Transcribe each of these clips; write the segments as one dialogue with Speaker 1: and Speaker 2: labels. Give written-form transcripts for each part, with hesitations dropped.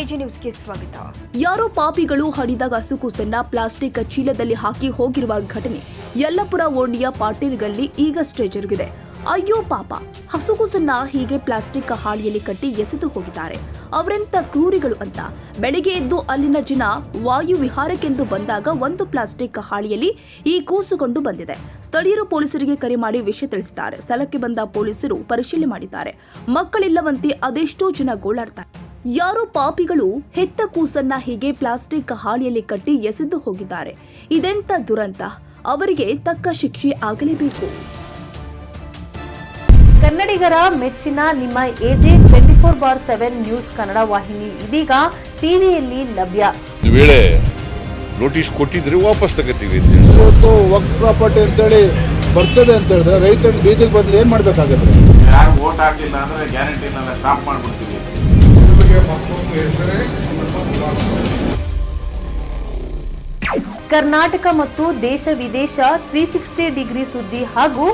Speaker 1: AG ನ್ಯೂಸ್ಗೆ ಸ್ವಾಗತ.
Speaker 2: ಯಾರೋ ಪಾಪಿಗಳು ಹಡಿದ ಹಸುಕೂಸನ್ನ ಪ್ಲಾಸ್ಟಿಕ್ ಚೀಲದಲ್ಲಿ ಹಾಕಿ ಹೋಗಿರುವ ಘಟನೆ ಯಲ್ಲಾಪುರ ಓಣಿಯ ಪಾಟೀಲ್ ಗಲ್ಲಿ ಈಗಷ್ಟೇ ಜರುಗಿದೆ. ಅಯ್ಯೋ ಪಾಪ, ಹಸುಕೂಸನ್ನ ಹೀಗೆ ಪ್ಲಾಸ್ಟಿಕ್ ಹಾಳಿಯಲ್ಲಿ ಕಟ್ಟಿ ಎಸೆದು ಹೋಗಿದ್ದಾರೆ. ಅವರೆಂತ ಕ್ರೂರಿಗಳು ಅಂತ ಬೆಳಿಗ್ಗೆ ಎದ್ದು ಅಲ್ಲಿನ ಜನ ವಾಯು ವಿಹಾರಕ್ಕೆಂದು ಬಂದಾಗ ಒಂದು ಪ್ಲಾಸ್ಟಿಕ್ ಹಾಳಿಯಲ್ಲಿ ಈ ಕೂಸುಕೊಂಡು ಬಂದಿದೆ. ಸ್ಥಳೀಯರು ಪೊಲೀಸರಿಗೆ ಕರೆ ಮಾಡಿ ವಿಷಯ ತಿಳಿಸಿದ್ದಾರೆ. ಸ್ಥಳಕ್ಕೆ ಬಂದ ಪೊಲೀಸರು ಪರಿಶೀಲನೆ ಮಾಡಿದ್ದಾರೆ. ಮಕ್ಕಳಿಲ್ಲವಂತೆ ಅದೆಷ್ಟೋ ಜನ ಗೋಳಾಡ್ತಾರೆ. ಯಾರೋ ಪಾಪಿಗಳು ಹೆತ್ತ ಕೂಸನ್ನ ಹೀಗೆ ಪ್ಲಾಸ್ಟಿಕ್ ಹಾಳಿಯಲ್ಲಿ ಕಟ್ಟಿ ಎಸೆದು ಹೋಗಿದ್ದಾರೆ. ಇದೆಂತ ದುರಂತ, ಅವರಿಗೆ ತಕ್ಕ ಶಿಕ್ಷೆ ಆಗಲೇಬೇಕು.
Speaker 3: ಕನ್ನಡಿಗರ ಮೆಚ್ಚಿನ ನಿಮ್ಮ ಎಜೆ 24/7 ನ್ಯೂಸ್ ಕನ್ನಡ ವಾಹಿನಿ ಇದೀಗ ಟಿವಿಯಲ್ಲಿ ಲಭ್ಯ.
Speaker 4: ವೇಳೆ ನೋಟಿಸ್ ಕೊಟ್ಟಿದ್ರೆ ವಾಪಸ್ ತಗೋತೀವಿ.
Speaker 5: ಇವತ್ತು ವಕ್ಫ್ ಪ್ರಾಪರ್ಟಿ ಅಂತೇಳಿ ಬರ್ತದೆ ಅಂತ ಹೇಳಿದ್ರೆ ರೈತರ ಬೀದಿಗೆ ಬಂದ್ರೆ ಏನ್ ಮಾಡ್ಬೇಕಾಗುತ್ತೆ?
Speaker 6: ಯಾರು ವೋಟ್ ಹಾಕಿಲ್ಲ ಅಂದ್ರೆ ಗ್ಯಾರಂಟಿನೆಲ್ಲ ಸ್ಟಾಪ್ ಮಾಡ್ಬಿಡ್ತೀವಿ.
Speaker 3: ಕರ್ನಾಟಕ ಮತ್ತು ದೇಶ ವಿದೇಶ 360 ಡಿಗ್ರಿ ಸುದ್ದಿ ಹಾಗೂ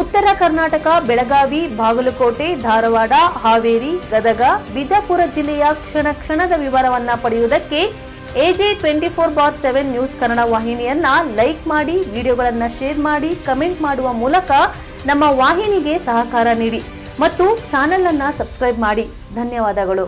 Speaker 3: ಉತ್ತರ ಕರ್ನಾಟಕ, ಬೆಳಗಾವಿ, ಬಾಗಲಕೋಟೆ, ಧಾರವಾಡ, ಹಾವೇರಿ, ಗದಗ, ಬಿಜಾಪುರ ಜಿಲ್ಲೆಯ ಕ್ಷಣ ಕ್ಷಣದ ವಿವರವನ್ನ ಪಡೆಯುವುದಕ್ಕೆ ಎಜೆ 24/7 ನ್ಯೂಸ್ ಕನ್ನಡ ವಾಹಿನಿಯನ್ನ ಲೈಕ್ ಮಾಡಿ, ವಿಡಿಯೋಗಳನ್ನ ಶೇರ್ ಮಾಡಿ, ಕಮೆಂಟ್ ಮಾಡುವ ಮೂಲಕ ನಮ್ಮ ವಾಹಿನಿಗೆ ಸಹಕಾರ ನೀಡಿ ಮತ್ತು ಚಾನೆಲ್ ಅನ್ನ ಸಬ್ಸ್ಕ್ರೈಬ್ ಮಾಡಿ. ಧನ್ಯವಾದಗಳು.